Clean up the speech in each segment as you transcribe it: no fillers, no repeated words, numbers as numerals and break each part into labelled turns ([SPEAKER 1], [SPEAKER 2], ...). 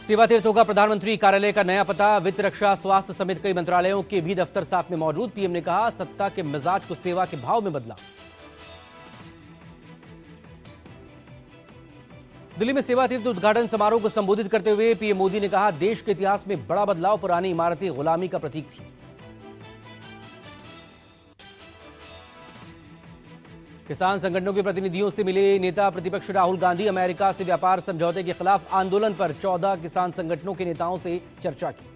[SPEAKER 1] सेवा तीर्थ होगा प्रधानमंत्री कार्यालय का नया पता। वित्त, रक्षा, स्वास्थ्य समेत कई मंत्रालयों के भी दफ्तर साथ में मौजूद। पीएम ने कहा, सत्ता के मिजाज को सेवा के भाव में बदला। दिल्ली में सेवा तीर्थ उद्घाटन समारोह को संबोधित करते हुए पीएम मोदी ने कहा, देश के इतिहास में बड़ा बदलाव। पुरानी इमारतें गुलामी का प्रतीक थी। किसान संगठनों के प्रतिनिधियों से मिले नेता प्रतिपक्ष राहुल गांधी। अमेरिका से व्यापार समझौते के खिलाफ आंदोलन पर 14 किसान संगठनों के नेताओं से चर्चा की।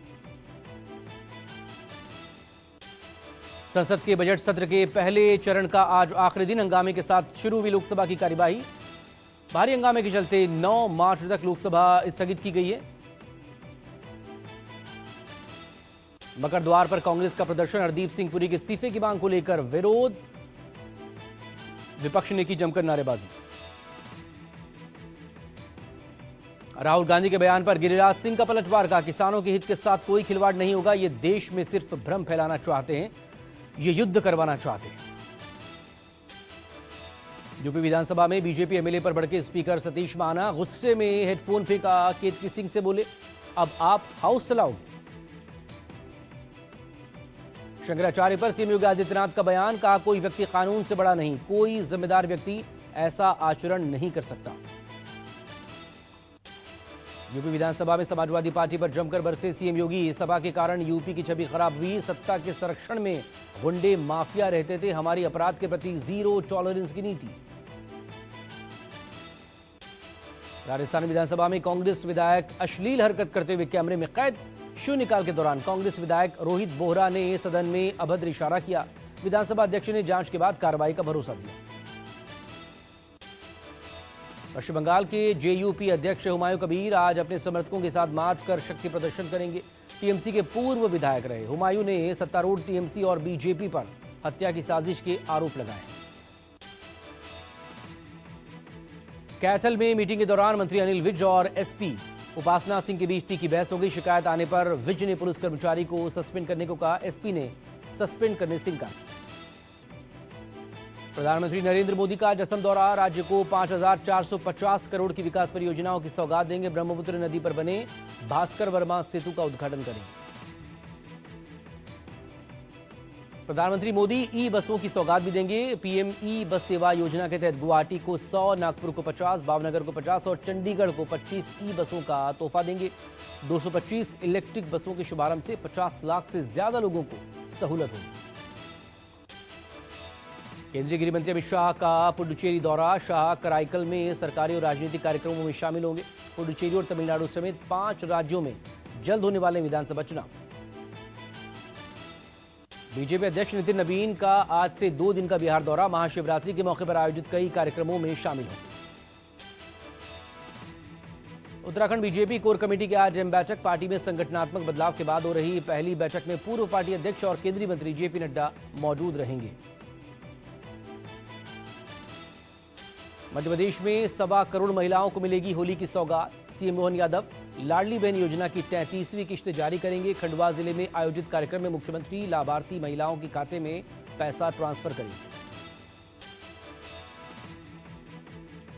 [SPEAKER 1] संसद के बजट सत्र के पहले चरण का आज आखिरी दिन। हंगामे के साथ शुरू हुई लोकसभा की कार्यवाही। भारी हंगामे के चलते 9 मार्च तक लोकसभा स्थगित की गई है। मकर द्वार पर कांग्रेस का प्रदर्शन। हरदीप सिंह पुरी के इस्तीफे की मांग को लेकर विरोध। विपक्ष ने की जमकर नारेबाजी। राहुल गांधी के बयान पर गिरिराज सिंह का पलटवार। का किसानों के हित के साथ कोई खिलवाड़ नहीं होगा। ये देश में सिर्फ भ्रम फैलाना चाहते हैं, ये युद्ध करवाना चाहते हैं। यूपी विधानसभा में बीजेपी एमएलए पर भड़के स्पीकर सतीश महाना। गुस्से में हेडफोन फेंका। केतकी सिंह से बोले, अब आप हाउस चलाओगे। शंकराचार्य पर सीएम योगी आदित्यनाथ का बयान। कहा, कोई व्यक्ति कानून से बड़ा नहीं, कोई जिम्मेदार व्यक्ति ऐसा आचरण नहीं कर सकता। यूपी विधानसभा में समाजवादी पार्टी पर जमकर बरसे सीएम योगी। सभा के कारण यूपी की छवि खराब हुई। सत्ता के संरक्षण में गुंडे माफिया रहते थे, हमारी अपराध के प्रति जीरो टॉलरेंस की नीति। राजस्थान विधानसभा में कांग्रेस विधायक अश्लील हरकत करते हुए कैमरे में कैद। शून्यकाल के दौरान कांग्रेस विधायक रोहित बोहरा ने सदन में अभद्र इशारा किया। विधानसभा अध्यक्ष ने जांच के बाद कार्रवाई का भरोसा दिया। पश्चिम बंगाल के जेयूपी अध्यक्ष हुमायूं कबीर आज अपने समर्थकों के साथ मार्च कर शक्ति प्रदर्शन करेंगे। टीएमसी के पूर्व विधायक रहे हुमायूं ने सत्तारूढ़ टीएमसी और बीजेपी पर हत्या की साजिश के आरोप लगाए। कैथल में मीटिंग के दौरान मंत्री अनिल विज और एसपी उपासना सिंह के बीच तीखी बहस हो गई। शिकायत आने पर विज ने पुलिस कर्मचारी को सस्पेंड करने को कहा। एसपी ने सस्पेंड करने से इंकार। प्रधानमंत्री नरेंद्र मोदी का असम दौरा। राज्य को 5,450 करोड़ की विकास परियोजनाओं की सौगात देंगे। ब्रह्मपुत्र नदी पर बने भास्कर वर्मा सेतु का उद्घाटन करेंगे। प्रधानमंत्री मोदी ई बसों की सौगात भी देंगे। पीएम ई बस सेवा योजना के तहत गुवाहाटी को 100, नागपुर को 50, भावनगर को 50 और चंडीगढ़ को 25 ई बसों का तोहफा देंगे। 225 इलेक्ट्रिक बसों के शुभारंभ से 50 लाख से ज्यादा लोगों को सहूलत होगी। केंद्रीय गृह मंत्री अमित शाह का पुडुचेरी दौरा। शाह कराईकल में सरकारी और राजनीतिक कार्यक्रमों में शामिल होंगे। पुडुचेरी और तमिलनाडु समेत 5 राज्यों में जल्द होने वाले विधानसभा चुनाव। बीजेपी अध्यक्ष नितिन नवीन का आज से 2 दिन का बिहार दौरा। महाशिवरात्रि के मौके पर आयोजित कई कार्यक्रमों में शामिल होंगे। उत्तराखंड बीजेपी कोर कमेटी की आज अहम बैठक। पार्टी में संगठनात्मक बदलाव के बाद हो रही पहली बैठक में पूर्व पार्टी अध्यक्ष और केंद्रीय मंत्री जेपी नड्डा मौजूद रहेंगे। मध्य प्रदेश में 1.25 करोड़ महिलाओं को मिलेगी होली की सौगात। सीएम मोहन यादव लाडली बहन योजना की 33वीं किश्त जारी करेंगे। खंडवा जिले में आयोजित कार्यक्रम में मुख्यमंत्री लाभार्थी महिलाओं के खाते में पैसा ट्रांसफर करेंगे।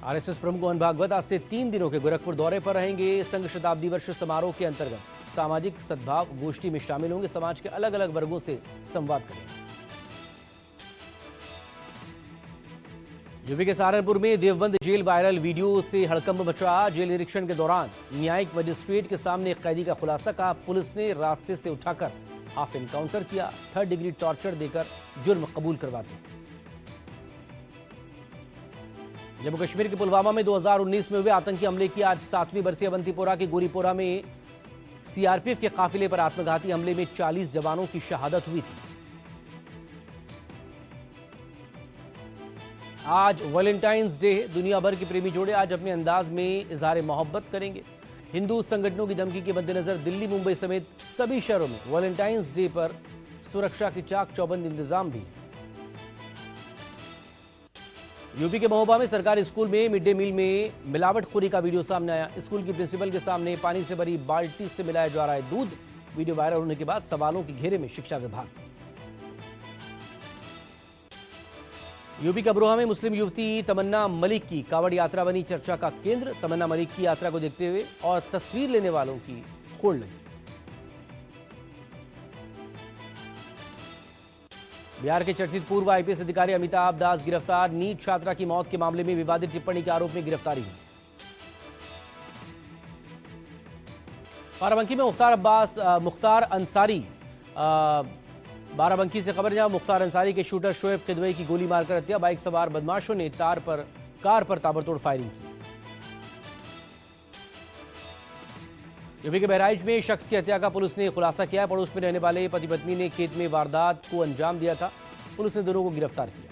[SPEAKER 1] आरएसएस प्रमुख मोहन भागवत आज से 3 दिनों के गोरखपुर दौरे पर रहेंगे। संघ शताब्दी वर्ष समारोह के अंतर्गत सामाजिक सद्भाव गोष्ठी में शामिल होंगे। समाज के अलग अलग वर्गों से संवाद करेंगे। यूपी के सहारनपुर में देवबंद जेल वायरल वीडियो से हड़कंप मचा। जेल निरीक्षण के दौरान न्यायिक मजिस्ट्रेट के सामने एक कैदी का खुलासा। कहा, पुलिस ने रास्ते से उठाकर हाफ एनकाउंटर किया। 3rd डिग्री टॉर्चर देकर जुर्म कबूल करवाते। जम्मू कश्मीर के पुलवामा में 2019 में हुए आतंकी हमले की आज 7वीं बरसी। अवंतीपोरा के गोरीपोरा में सीआरपीएफ के काफिले पर आत्मघाती हमले में 40 जवानों की शहादत हुई थी। आज वैलेंटाइंस डे। दुनिया भर के प्रेमी जोड़े आज अपने अंदाज में इजहार मोहब्बत करेंगे। हिंदू संगठनों की धमकी के मद्देनजर दिल्ली, मुंबई समेत सभी शहरों में वैलेंटाइंस डे पर सुरक्षा के चाक चौबंद इंतजाम भी। यूपी के महोबा में सरकारी स्कूल में मिड डे मील में मिलावटखोरी का वीडियो सामने आया। स्कूल की प्रिंसिपल के सामने पानी से भरी बाल्टी से मिलाया जा रहा है दूध। वीडियो वायरल होने के बाद सवालों के घेरे में शिक्षा विभाग। यूपी के अमरोहा में मुस्लिम युवती तमन्ना मलिक की कावड़ यात्रा बनी चर्चा का केंद्र। तमन्ना मलिक की यात्रा को देखते हुए और तस्वीर लेने वालों की होड़ लगी। बिहार के चर्चित पूर्व आईपीएस अधिकारी अमिताभ दास गिरफ्तार। नीट छात्रा की मौत के मामले में विवादित टिप्पणी के आरोप में गिरफ्तारी हुई। बाराबंकी में मुख्तार अंसारी बाराबंकी से खबर जहां मुख्तार अंसारी के शूटर शोएब किदवई की गोली मारकर हत्या। बाइक सवार बदमाशों ने कार पर ताबड़तोड़ फायरिंग की। यूपी के बहराइच में शख्स की हत्या का पुलिस ने खुलासा किया। पड़ोस में रहने वाले पति पत्नी ने खेत में वारदात को अंजाम दिया था। पुलिस ने दोनों को गिरफ्तार किया।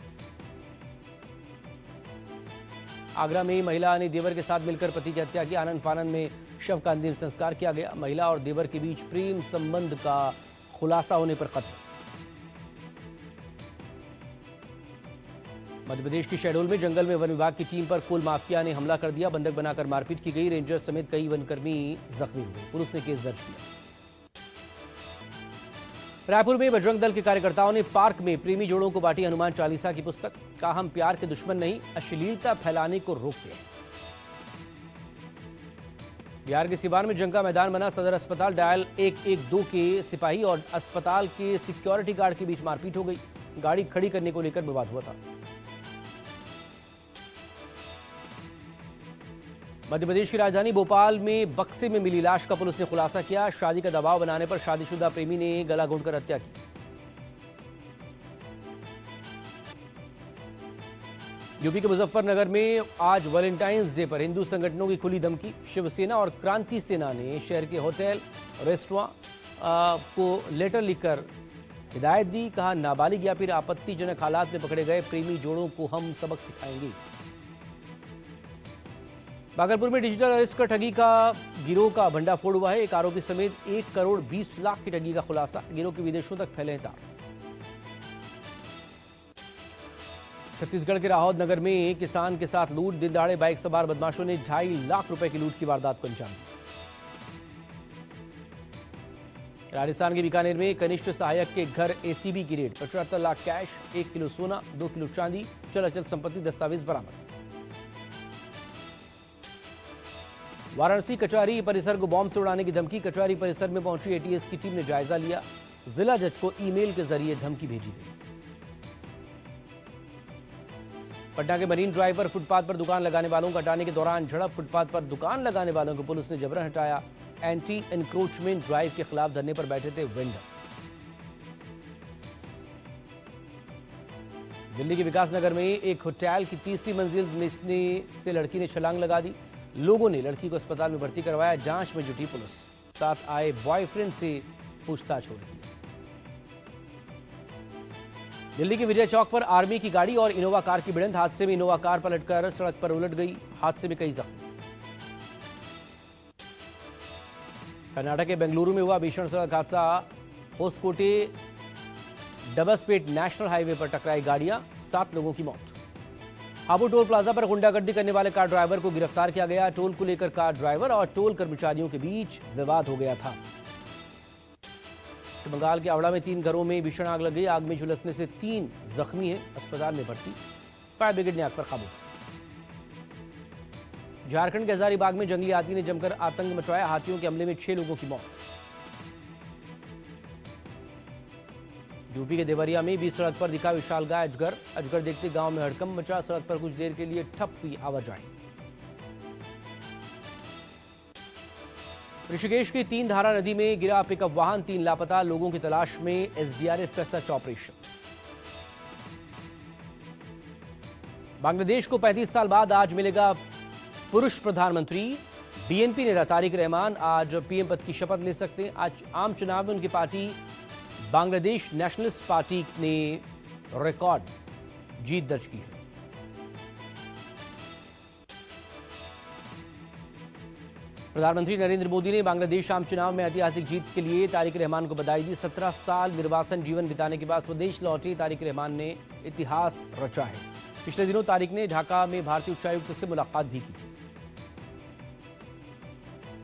[SPEAKER 1] आगरा में महिला ने देवर के साथ मिलकर पति की हत्या की। आनंद फानन में शव का अंतिम संस्कार किया गया। महिला और देवर के बीच प्रेम संबंध का खुलासा होने पर कत्ल। मध्य प्रदेश की शहडोल में जंगल में वन विभाग की टीम पर कोल माफिया ने हमला कर दिया। बंधक बनाकर मारपीट की गई। रेंजर समेत कई वनकर्मी जख्मी हुए। पुलिस ने केस दर्ज किया। रायपुर में बजरंग दल के कार्यकर्ताओं ने पार्क में प्रेमी जोड़ों को बांटी हनुमान चालीसा की पुस्तक। कहा, हम प्यार के दुश्मन नहीं, अश्लीलता फैलाने को रोकते हैं। बिहार के सिवान में जंग का मैदान बना। सदर अस्पताल डायल 112 के सिपाही और अस्पताल के सिक्योरिटी गार्ड के बीच मारपीट हो गई। गाड़ी खड़ी करने को लेकर विवाद हुआ था। मध्य प्रदेश की राजधानी भोपाल में बक्से में मिली लाश का पुलिस ने खुलासा किया। शादी का दबाव बनाने पर शादीशुदा प्रेमी ने गला घोंटकर हत्या की। यूपी के मुजफ्फरनगर में आज वैलेंटाइंस डे पर हिंदू संगठनों की खुली धमकी। शिवसेना और क्रांति सेना ने शहर के होटल रेस्टोरेंट को लेटर लिखकर हिदायत दी। कहा, नाबालिग या फिर आपत्तिजनक हालात में पकड़े गए प्रेमी जोड़ों को हम सबक सिखाएंगे। भागलपुर में डिजिटल अरेस्ट कर ठगी का गिरोह का भंडाफोड़ हुआ है। एक आरोपी समेत 1 करोड़ 20 लाख की ठगी का खुलासा। गिरोह के विदेशों तक फैले तार। छत्तीसगढ़ के राहौद नगर में एक किसान के साथ लूट। दिन दहाड़े बाइक सवार बदमाशों ने 2.5 लाख रुपए की लूट की वारदात को अंजाम दिया। राजस्थान के बीकानेर में कनिष्ठ सहायक के घर एसीबी की रेड। 75 लाख कैश, 1 किलो सोना, 2 किलो चांदी, चल अचल संपत्ति दस्तावेज बरामद। वाराणसी कचहरी परिसर को बॉम्ब से उड़ाने की धमकी। कचहरी परिसर में पहुंची एटीएस की टीम ने जायजा लिया। जिला जज को ईमेल के जरिए धमकी भेजी गई। पटना के मरीन ड्राइव पर फुटपाथ पर दुकान लगाने वालों को हटाने के दौरान झड़प। फुटपाथ पर दुकान लगाने वालों को पुलिस ने जबरन हटाया। एंटी एनक्रोचमेंट ड्राइव के खिलाफ धरने पर बैठे थे वेंडर। दिल्ली के विकास नगर में एक होटल की तीसरी मंजिल से लड़की ने छलांग लगा दी। लोगों ने लड़की को अस्पताल में भर्ती करवाया। जांच में जुटी पुलिस। साथ आए बॉयफ्रेंड से पूछताछ हो रही है। दिल्ली के विजय चौक पर आर्मी की गाड़ी और इनोवा कार की भिड़ंत। हादसे में इनोवा कार पलटकर सड़क पर उलट गई। हादसे में कई जख्मी। कर्नाटक के बेंगलुरु में हुआ भीषण सड़क हादसा। होसकोटे डबसपेट नेशनल हाईवे पर टकराई गाड़ियां। 7 लोगों की मौत। हाबू टोल प्लाजा पर गुंडागर्दी करने वाले कार ड्राइवर को गिरफ्तार किया गया। टोल को लेकर कार ड्राइवर और टोल कर्मचारियों के बीच विवाद हो गया था। बंगाल के आवड़ा में 3 घरों में भीषण आग लग गई। आग में झुलसने से 3 जख्मी हैं, अस्पताल में भर्ती। फायर ब्रिगेड ने आग पर काबू। झारखंड के हजारीबाग में जंगली हाथी ने जमकर आतंक मचाया। हाथियों के हमले में 6 लोगों की मौत। यूपी के देवरिया में बीच सड़क पर दिखा विशालकाय अजगर। अजगर देखते गांव में हड़कंप मचा। सड़क पर कुछ देर के लिए ठप हुई आवाजाही। ऋषिकेश की 3 धारा नदी में गिरा पिकअप वाहन। 3 लापता लोगों की तलाश में एसडीआरएफ का सर्च ऑपरेशन। बांग्लादेश को 35 साल बाद आज मिलेगा पुरुष प्रधानमंत्री। बीएनपी नेता तारिक रहमान आज पीएम पद की शपथ ले सकते हैं। आज आम चुनाव में उनकी पार्टी बांग्लादेश नेशनलिस्ट पार्टी ने रिकॉर्ड जीत दर्ज की है। प्रधानमंत्री नरेंद्र मोदी ने बांग्लादेश आम चुनाव में ऐतिहासिक जीत के लिए तारिक रहमान को बधाई दी। 17 साल निर्वासन जीवन बिताने के बाद स्वदेश लौटे तारिक रहमान ने इतिहास रचा है। पिछले दिनों तारिक ने ढाका में भारतीय उच्चायुक्त से मुलाकात भी की थी।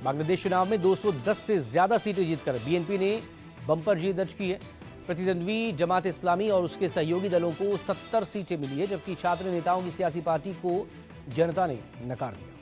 [SPEAKER 1] बांग्लादेश चुनाव में 210 से ज्यादा सीटें जीतकर बीएनपी ने बंपर जीत दर्ज की है। प्रतिद्वंद्वी जमात इस्लामी और उसके सहयोगी दलों को 70 सीटें मिली है, जबकि छात्र नेताओं की सियासी पार्टी को जनता ने नकार दिया।